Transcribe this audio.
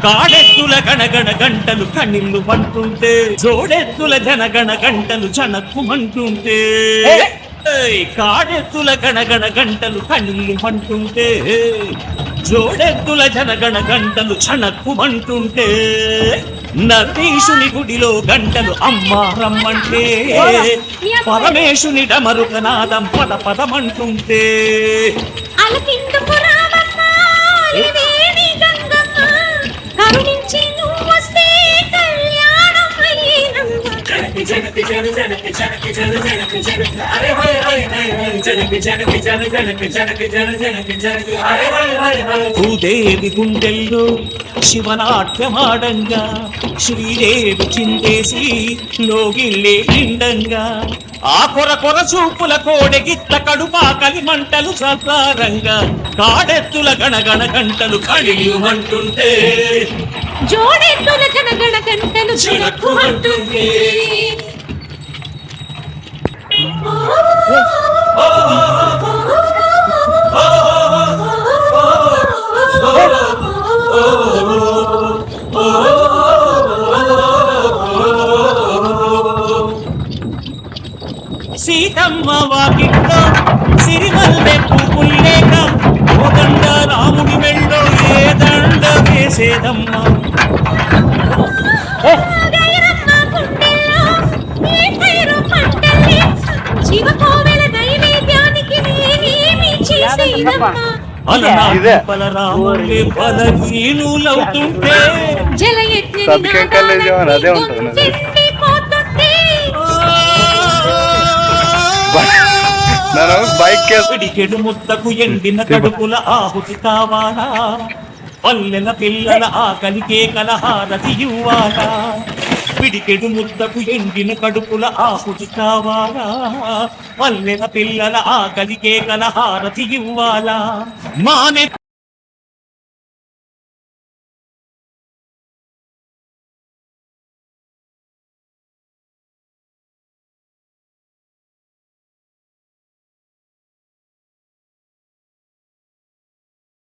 కాడెత్తుల గణగణ గంటలు కన్నీళ్లు పంటుంటే జోడెత్తుల జనగణ గంటలు చనక్కుమంటుంటే కాడెత్తుల గణగణ గంటలు కన్నీళ్లు పంటుంటే జోడెత్తుల జనగణ గంటలు చనక్కుమంటుంటే నందీశుని గుడిలో గంటలు అమ్మ రమ్మంటే పరమేశుని డమరుకనాదం పద పదమంటుంటే భూదేవి గుండెల్లో శివనాట్యమాడంగా శ్రీదేవి చిందేసి లోగిల్లే నిండంగా ఆ కొర కొర చూపుల కోడెగిత్త కడుపా కలిమంటలు సతారంగా కాడెత్తుల గణగణ గంటలు కడియుమంటుంటే జోడెత్తుల గణగణ గంటలు చిరక్కుమంటుంటే సీతమ్మ వాకిట్లో సిరిమల్లె పువ్వులేక కోదండ రాముడి మెళ్ళో ఏ దండ వేసేదమ్మ బలరాముడి బలహీనులవుతుంటే అదే ఉంటుంది పిడికెడు ముద్దకు ఎండిన కడుపుల ఆహుతి కావాలా పల్లెల పిల్లల ఆకలికే కలహారతి ఇవ్వాలా పిడికెడు ముద్దకు ఎండిన కడుపుల ఆహుతి కావాలా పల్లెల పిల్లల ఆకలికే కలహారతి ఇవ్వాలా మానే